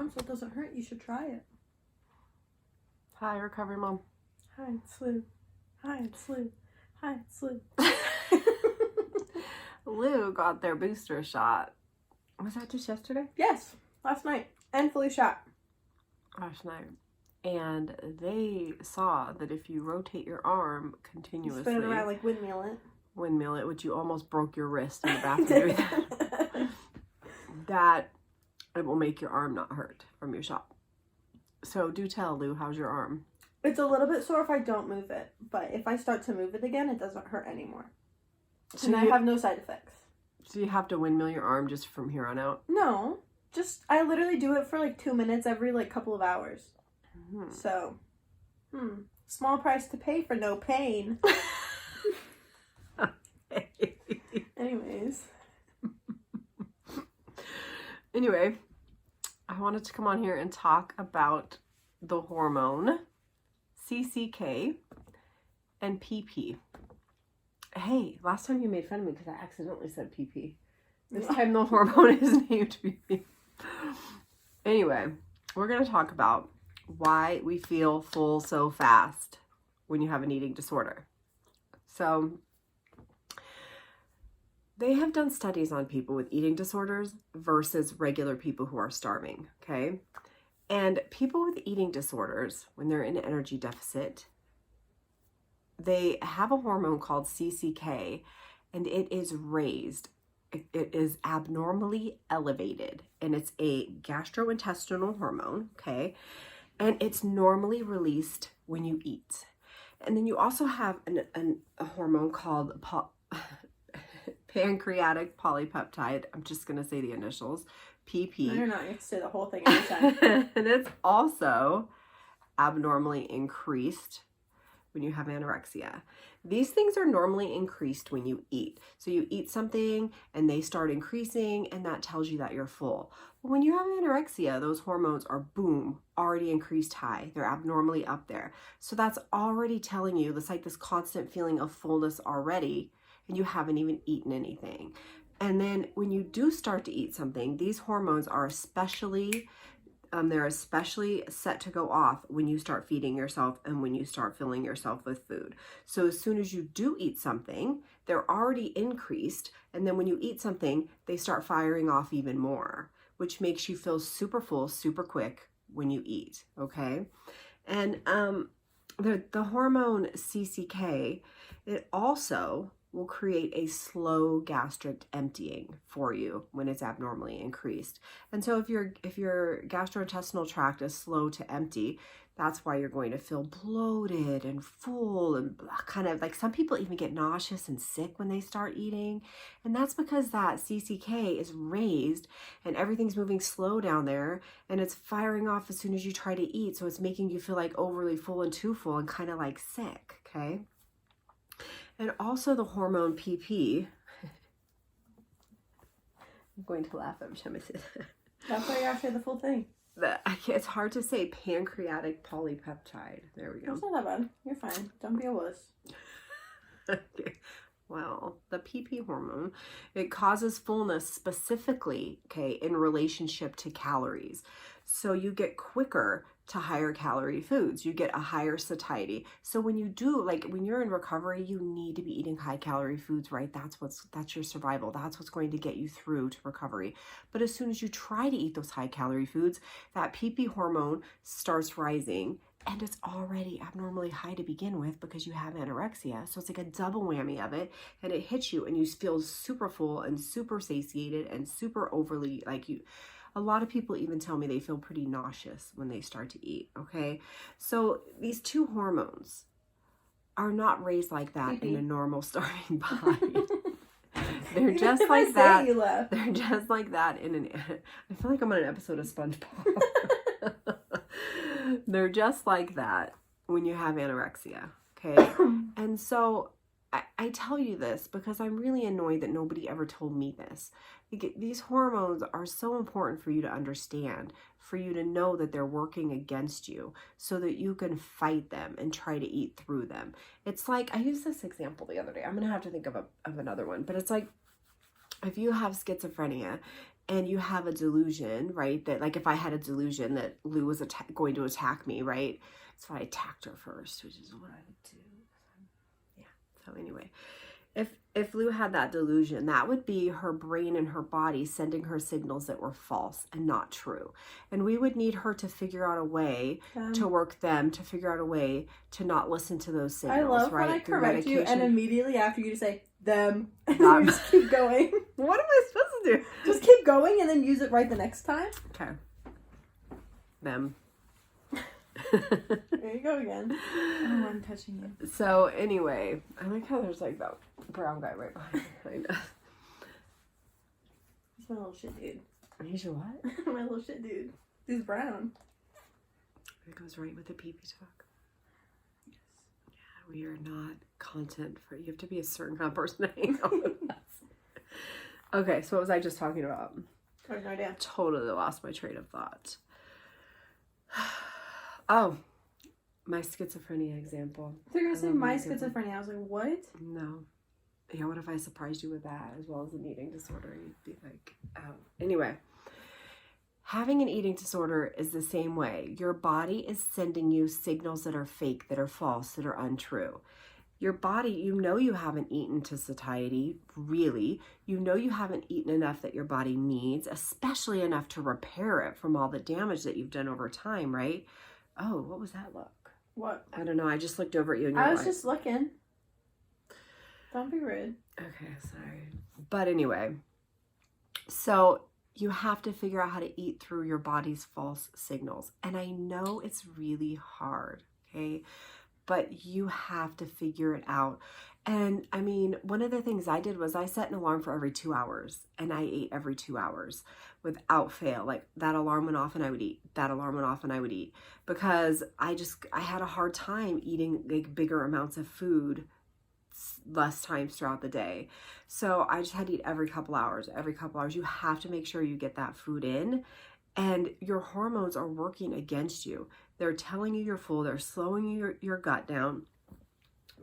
arm so it doesn't hurt. You should try it. Hi, recovery mom. Hi, it's Lou. Hi, it's Lou. Hi, it's Lou. Lou got their booster shot. Was that just yesterday? Yes, last night. And fully shot. Last night. And they saw that if you rotate your arm continuously, spin it around like windmill it, which you almost broke your wrist in the bathroom, that it will make your arm not hurt from your shot. So do tell, Lou, how's your arm? It's a little bit sore if I don't move it, but if I start to move it again, it doesn't hurt anymore. So and I have no side effects. So you have to windmill your arm just from here on out? No, just I literally do it for like 2 minutes every like couple of hours. Mm-hmm. So, small price to pay for no pain. Anyways. Anyway, I wanted to come on here and talk about the hormone CCK and peepee. Hey, last time you made fun of me because I accidentally said peepee. This time the hormone is named peepee. Anyway, we're going to talk about why we feel full so fast when you have an eating disorder. So, they have done studies on people with eating disorders versus regular people who are starving, okay? And people with eating disorders, when they're in an energy deficit, they have a hormone called CCK, and it is raised. It is abnormally elevated, and it's a gastrointestinal hormone, okay? And it's normally released when you eat. And then you also have a hormone called pancreatic polypeptide. I'm just going to say the initials, PP. No, you're not. You have to say the whole thing every time. And it's also abnormally increased when you have anorexia. These things are normally increased when you eat. So you eat something and they start increasing, and that tells you that you're full. But when you have anorexia, those hormones are, boom, already increased high. They're abnormally up there. So that's already telling you, it's like this constant feeling of fullness already, and you haven't even eaten anything. And then when you do start to eat something, these hormones are especially set to go off when you start feeding yourself and when you start filling yourself with food. So as soon as you do eat something, they're already increased. And then when you eat something, they start firing off even more, which makes you feel super full, super quick when you eat, okay? And the hormone CCK, it also will create a slow gastric emptying for you when it's abnormally increased. And so if your gastrointestinal tract is slow to empty, that's why you're going to feel bloated and full and kind of like, some people even get nauseous and sick when they start eating. And that's because that CCK is raised and everything's moving slow down there, and it's firing off as soon as you try to eat. So it's making you feel like overly full and too full and kind of like sick, okay? And also the hormone PP. I'm going to laugh every time I say that. That's why you gotta say the full thing. It's hard to say, pancreatic polypeptide. There we go. It's not that bad. You're fine. Don't be a wuss. Okay. Well, the PP hormone, it causes fullness specifically, okay, in relationship to calories. So you get quicker to higher calorie foods. You get a higher satiety. So when you do, like when you're in recovery, you need to be eating high calorie foods, right? That's your survival. That's what's going to get you through to recovery. But as soon as you try to eat those high calorie foods, that PP hormone starts rising, and it's already abnormally high to begin with because you have anorexia. So it's like a double whammy of it, and it hits you and you feel super full and super satiated and super overly a lot of people even tell me they feel pretty nauseous when they start to eat, okay? So these two hormones are not raised like that in a normal starving body. They're just like that. They're just like that I feel like I'm on an episode of SpongeBob. They're just like that when you have anorexia, okay? And so I tell you this because I'm really annoyed that nobody ever told me this. These hormones are so important for you to understand, for you to know that they're working against you so that you can fight them and try to eat through them. It's like, I used this example the other day. I'm going to have to think of another one, but it's like if you have schizophrenia and you have a delusion, right? That like if I had a delusion that Lou was going to attack me, right? So I attacked her first, which is what I would do. Yeah. So anyway, if Lou had that delusion, that would be her brain and her body sending her signals that were false and not true. And we would need her to figure out a way to work them, to figure out a way to not listen to those signals, I love right? when I Through correct you and immediately after you say them, and Not- then you just keep going. What am I supposed to do? Just keep going and then use it right the next time. Okay. Them. There you go again. Oh, I'm touching you. So anyway, I like how there's like that brown guy right behind us. He's my little shit dude. He's your what? My little shit dude. He's brown. It goes right with the peepee talk. Yes. Yeah, we are not content for, you have to be a certain kind of person to hang out with us. Okay, so what was I just talking about? I have no idea. Totally lost my train of thought. Oh, my schizophrenia example. They're gonna say love my example. schizophrenia. I was like, what? No. Yeah, what if I surprised you with that as well as an eating disorder? You'd be like, oh. Anyway, having an eating disorder is the same way. Your body is sending you signals that are fake, that are false, that are untrue. Your body, you know you haven't eaten to satiety, really. You know you haven't eaten enough that your body needs, especially enough to repair it from all the damage that you've done over time, right? Oh, what was that look? What? I don't know. I just looked over at you and you're I was like, just looking. Don't be rude. okay, sorry. But anyway, so you have to figure out how to eat through your body's false signals. And I know it's really hard, okay? But you have to figure it out. And I mean, one of the things I did was I set an alarm for every 2 hours and I ate every 2 hours without fail. Like that alarm went off and I would eat. That alarm went off and I would eat because I had a hard time eating like bigger amounts of food less times throughout the day. So I just had to eat every couple hours. You have to make sure you get that food in, and your hormones are working against you. They're telling you you're full. They're slowing your gut down,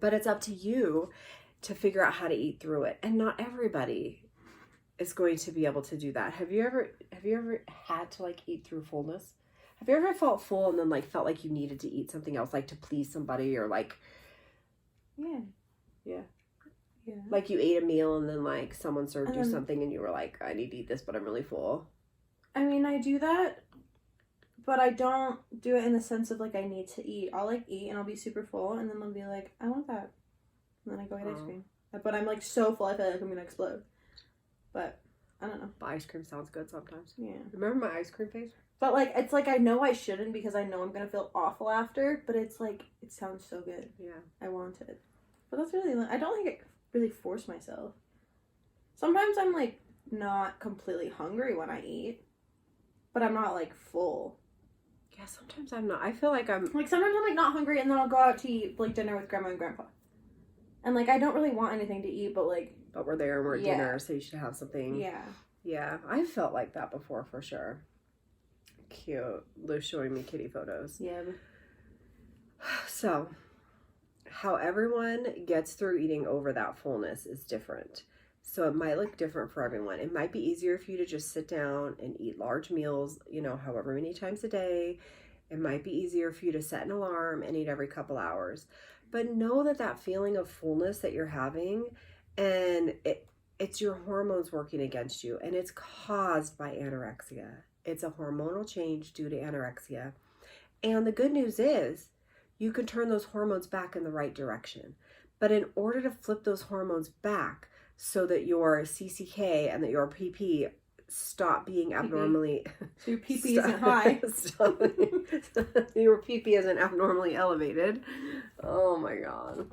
but it's up to you to figure out how to eat through it. And not everybody is going to be able to do that. Have you ever had to like eat through fullness? Have you ever felt full and then like felt like you needed to eat something else, like to please somebody or like, Yeah. like you ate a meal and then like someone served you then, something and you were like, I need to eat this, but I'm really full. I mean, I do that, but I don't do it in the sense of like I need to eat. I'll like eat and I'll be super full and then I'll be like, I want that. And then I go get ice cream. But I'm like so full I feel like I'm gonna explode. But I don't know. But ice cream sounds good sometimes. Yeah. Remember my ice cream face? But like it's like I know I shouldn't because I know I'm gonna feel awful after, but it's like it sounds so good. Yeah. I want it. But that's really, I don't think I really force myself. Sometimes I'm like not completely hungry when I eat, but I'm not like full. Yeah, sometimes I'm not. I feel like I'm Like sometimes I'm like not hungry and then I'll go out to eat like dinner with grandma and grandpa. And like I don't really want anything to eat, but like. But we're there and we're at Yeah. dinner, so you should have something. Yeah. Yeah, I've felt like that before for sure. Cute. Lou's showing me kitty photos. Yeah. So, how everyone gets through eating over that fullness is different. So it might look different for everyone. It might be easier for you to just sit down and eat large meals, you know, however many times a day. It might be easier for you to set an alarm and eat every couple hours. But know that that feeling of fullness that you're having, and it's your hormones working against you, and it's caused by anorexia. It's a hormonal change due to anorexia. And the good news is you can turn those hormones back in the right direction. But in order to flip those hormones back so that your CCK and that your PP stop being abnormally... So your PP isn't high. Your PP isn't abnormally elevated. Oh my God.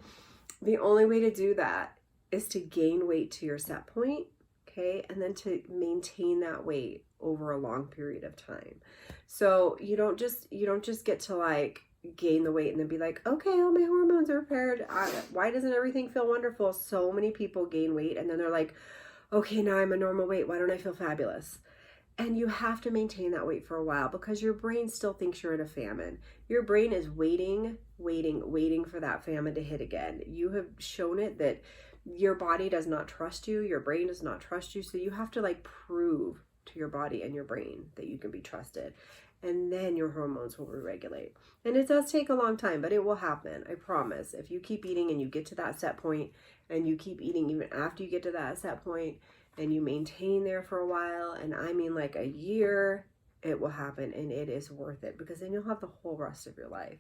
The only way to do that is to gain weight to your set point, okay? And then to maintain that weight over a long period of time. So you don't just get to like gain the weight and then be like, okay, all my hormones are repaired. Why doesn't everything feel wonderful? So many people gain weight and then they're like, okay, now I'm a normal weight. Why don't I feel fabulous? And you have to maintain that weight for a while because your brain still thinks you're in a famine. Your brain is waiting for that famine to hit again. You have shown it that your body does not trust you. Your brain does not trust you. So you have to like prove to your body and your brain that you can be trusted. And then your hormones will re-regulate. And it does take a long time, but it will happen. I promise. If you keep eating and you get to that set point, and you keep eating even after you get to that set point, and you maintain there for a while, and I mean like a year, it will happen, and it is worth it, because then you'll have the whole rest of your life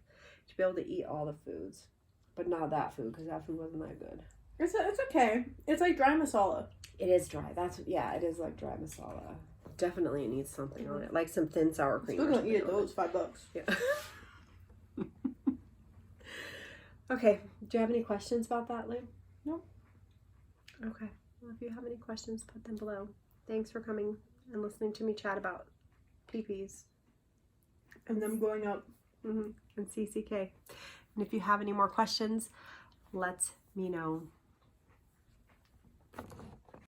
to be able to eat all the foods, but not that food, because that food wasn't that good. It's okay. It's like dry masala. It is dry. It is like dry masala. Definitely needs something on it, like some thin sour cream. Still gonna eat it though. It's $5. Yeah. Okay. Do you have any questions about that, Lou? No. Okay. Well, if you have any questions, put them below. Thanks for coming and listening to me chat about peepees And them going up. and CCK. And if you have any more questions, let me know.